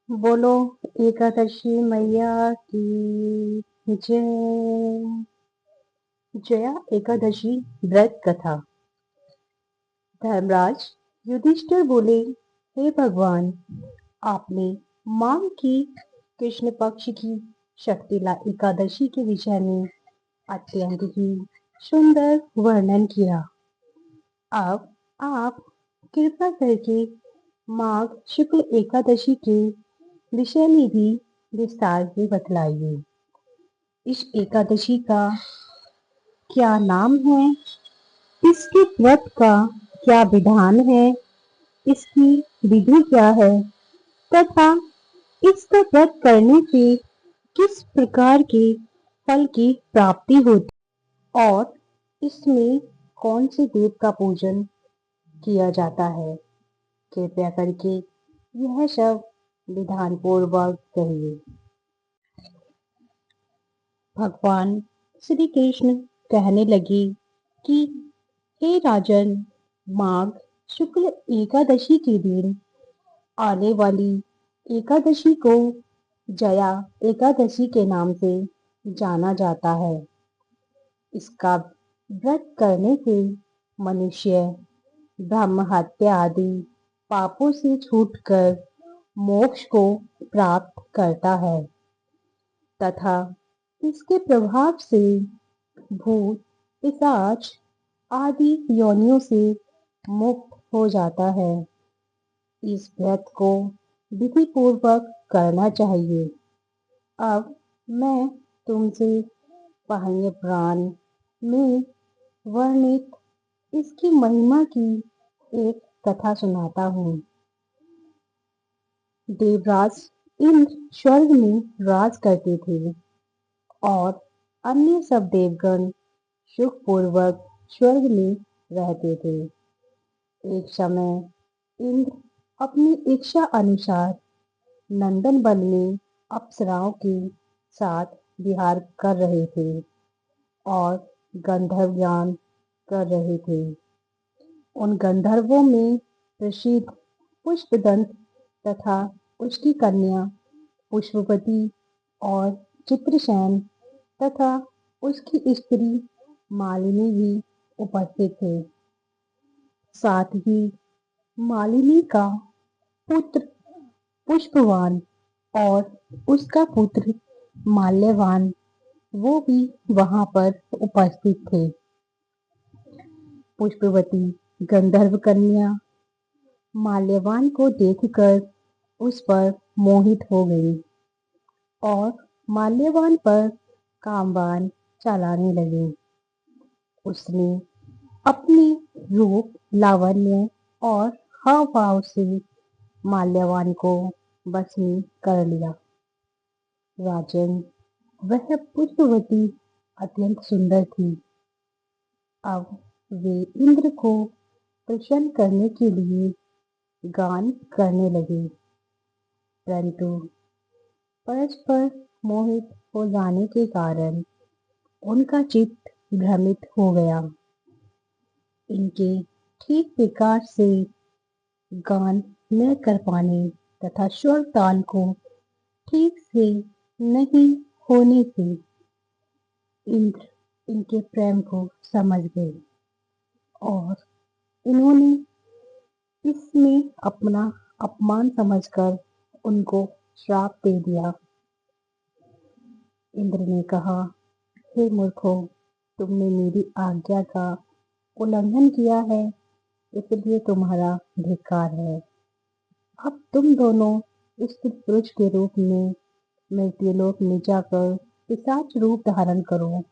बोलो एकादशी मैया की जय। जया एकादशी व्रत कथा। धर्मराज युधिष्ठिर बोले, हे भगवान, आपने माघ की कृष्ण पक्ष की शक्तिला एकादशी के विषय में अत्यंत ही सुंदर वर्णन किया। अब आप कृपा करके माघ शुक्ल एकादशी के विषय में भी विस्तार से बतलाइए। इस एकादशी का क्या नाम है? इसके व्रत का क्या विधान है? इसकी विधि क्या है तथा इसका व्रत करने से किस प्रकार के फल की प्राप्ति होती और इसमें कौन से देव का पूजन किया जाता है? कृपया करके यह सब विधान पूर्वक कहिए। भगवान श्री कृष्ण कहने लगे कि हे राजन, माघ शुक्ल एकादशी के दिन आने वाली एकादशी को जया एकादशी के नाम से जाना जाता है। इसका व्रत करने से मनुष्य ब्रह्म हत्या आदि पापों से छूटकर मोक्ष को प्राप्त करता है तथा इसके प्रभाव से भूत पिशाच आदि योनियों से मुक्त हो जाता है। इस व्रत को विधि पूर्वक करना चाहिए। अब मैं तुमसे पहले पुराण में वर्णित इसकी महिमा की एक कथा सुनाता हूँ। देवराज इंद्र स्वर्ग में राज करते थे और अन्य सब देवगण सुखपूर्वक स्वर्ग में रहते थे। एक समय इंद्र अपनी इच्छा अनुसार नंदन वन में अप्सराओं के साथ विहार कर रहे थे और गंधर्व गान कर रहे थे। उन गंधर्वों में प्रसिद्ध पुष्पदंत तथा उसकी कन्या पुष्पवती और चित्रसेन तथा उसकी स्त्री मालिनी भी उपस्थित थे। साथ ही मालिनी का पुत्र पुष्पवान और उसका पुत्र माल्यवान वो भी वहां पर उपस्थित थे। पुष्पवती गंधर्व कन्या माल्यवान को देखकर उस पर मोहित हो गई और माल्यवान पर कामबाण चलाने लगी। उसने अपने रूप लावण्य और हाव भाव से माल्यवान को बस में कर लिया। राजन, वह पुष्पवती अत्यंत सुंदर थी। अब वे इंद्र को प्रसन्न करने के लिए गान करने लगे, परंतु परस्पर मोहित हो जाने के कारण उनका चित्त भ्रमित हो गया। इनके ठीक प्रकार से गान न कर पाने तथा स्वर ताल को ठीक से नहीं होने से इंद्र इनके प्रेम को समझ गए और इन्होंने इसमें अपना अपमान समझकर उनको श्राप दे दिया। इंद्र ने कहा, हे मूर्खों, तुमने मेरी आज्ञा का उल्लंघन किया है, इसलिए तुम्हारा धिक्कार है। अब तुम दोनों स्त्री पुरुष के रूप में मृत्युलोक में जाकर पिशाच रूप धारण करो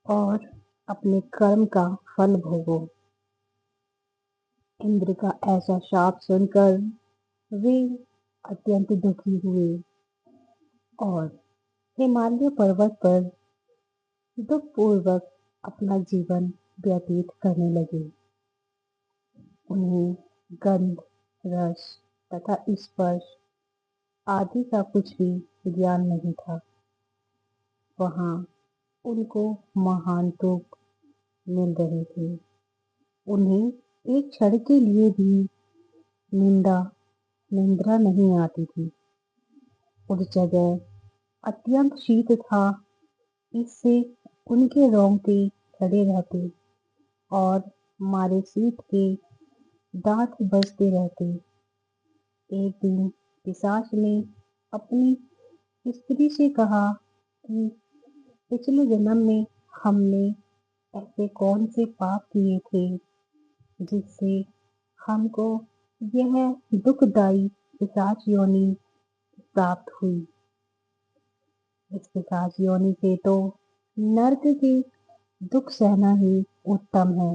और अपने कर्म का फल भोगो। इंद्र का ऐसा शाप सुनकर वे अत्यंत दुखी हुए और हिमालय पर्वत पर दुखपूर्वक अपना जीवन व्यतीत करने लगे। उन्हें गंध, रस तथा स्पर्श आदि का कुछ भी ज्ञान नहीं था। वहां उनको महान दुख मिल रहे थे। उन्हें एक क्षण के लिए भी निंदा निंद्रा नहीं आती थी। उस जगह अत्यंत शीत था, इससे उनके रोंगटे खड़े रहते और मारे शीत के दांत बजते रहते। एक दिन पिशाच ने अपनी स्त्री से कहा कि पिछले जन्म में हमने ऐसे कौन से पाप किए थे जिससे हमको यह दुखदाई पिशाच योनि प्राप्त हुई। इस पिशाच योनि से तो नर्क के दुख सहना ही उत्तम है।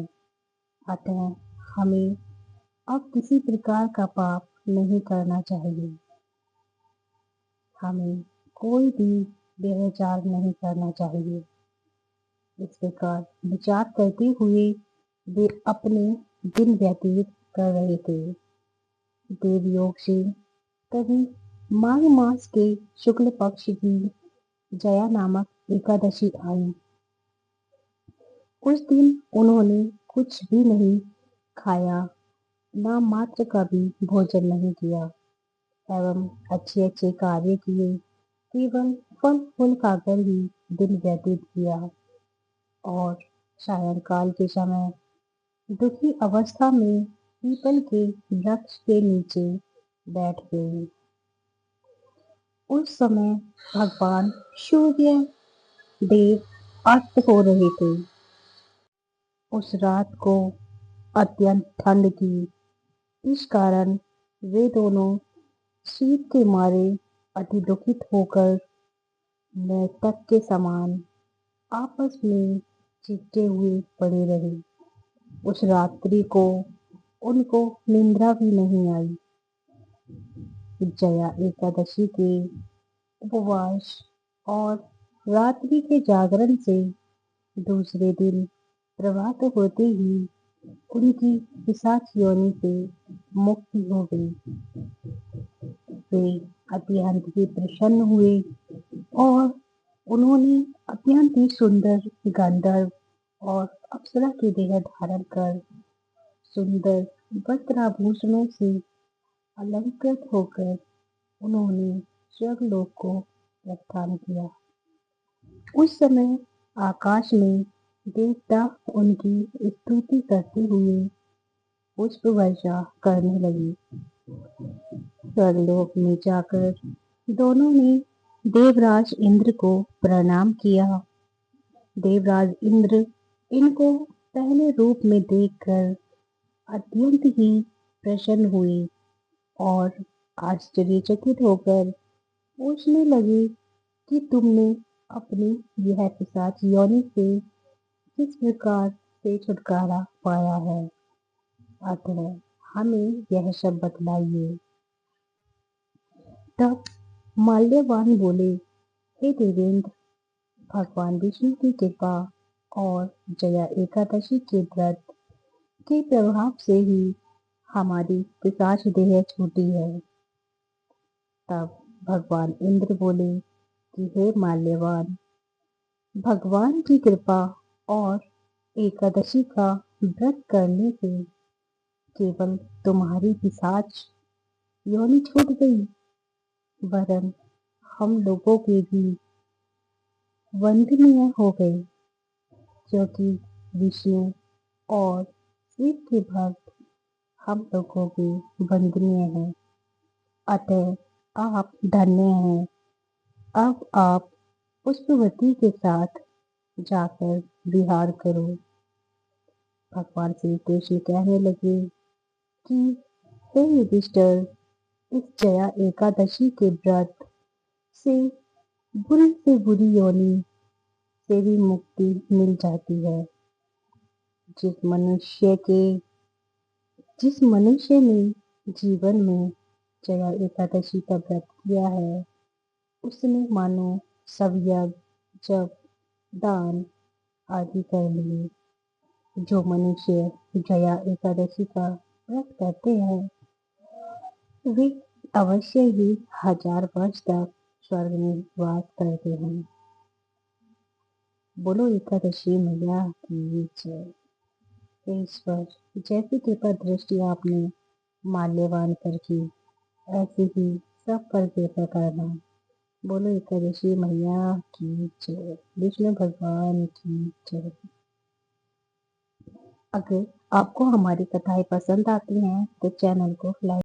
अतः हमें अब किसी प्रकार का पाप नहीं करना चाहिए। हमें कोई भी व्यभिचार नहीं करना चाहिए। इस प्रकार विचार करते हुए वे अपने दिन व्यतीत कर रहे थे। देवयोग से तभी माघ मास के शुक्ल पक्ष की जया नामक एकादशी आई। उस दिन उन्होंने कुछ भी नहीं खाया, नाम मात्र का भी भोजन नहीं किया एवं अच्छे अच्छे कार्य किए, केवल फल फूल खाकर ही दिन व्यतीत किया और सायंकाल के समय दुखी अवस्था में पीपल के वृक्ष के नीचे बैठ गई। उस समय भगवान सूर्य देव अस्त हो रहे थे। उस रात को अत्यंत ठंड थी, इस कारण वे दोनों शीत के मारे अति दुखित होकर मृतक के समान आपस में चिपटे हुए पड़े रहे। उस रात्रि को उनको निंद्रा भी नहीं आई। जया एकादशी के उपवास और रात्रि के जागरण से दूसरे दिन प्रभात होते ही उनकी पिशाच योनि से मुक्ति हो गई। वे अत्यंत ही प्रसन्न हुए और उन्होंने अत्यंत ही सुंदर गंधर्व और अप्सरा की देह धारण कर सुंदर वस्त्राभूषणों से अलंकृत होकर उन्होंने स्वर्गलोक को प्रस्थान किया। उस समय आकाश में देवता उनकी स्तुति करते हुए पुष्प वर्षा करने लगे। स्वर्गलोक में जाकर दोनों ने देवराज इंद्र को प्रणाम किया। देवराज इंद्र इनको पहले रूप में देखकर अत्यंत ही प्रसन्न हुए और आश्चर्यचकित होकर पूछने लगे कि तुमने अपनी यह पिशाच योनि से किस प्रकार से छुटकारा पाया है, अतः हमें यह सब बतलाइए। तब माल्यवान बोले, हे देवेंद्र, भगवान विष्णु की कृपा और जया एकादशी के व्रत के प्रभाव से ही हमारी पिशाच देह छूटी है। तब भगवान इंद्र बोले कि हे माल्यवान, भगवान की कृपा और एकादशी का व्रत करने से केवल तुम्हारी पिशाच योनि छूट गई, वरन हम लोगों के भी वंदनीय हो गए, क्योंकि विष्णु और शिव के भक्त हम लोगों के वंदनीय हैं। अतः आप धन्य हैं। अब आप पुष्पवती के साथ जाकर विहार करो। भगवान श्री कृष्ण कहने लगे कि हे युधिष्ठिर, इस जया एकादशी के व्रत से बुरी योनि से भी मुक्ति मिल जाती है। जिस मनुष्य ने जीवन में जया एकादशी का व्रत किया है, उसने मानो सब यज्ञ, जप, दान आदि कर लिए। जो मनुष्य जया एकादशी का व्रत करते हैं, वे अवश्य ही 1000 वर्ष तक स्वर्ग में वास करते हैं। बोलो एकादशी मैया की जय। ईश्वर, जैसी कृपा दृष्टि आपने माल्यवान पर की, ऐसे ही सब पर कृपा करना। बोलो एकादशी मैया की जय, विष्णु भगवान की जय। अगर आपको हमारी कथाएं पसंद आती हैं तो चैनल को लाइक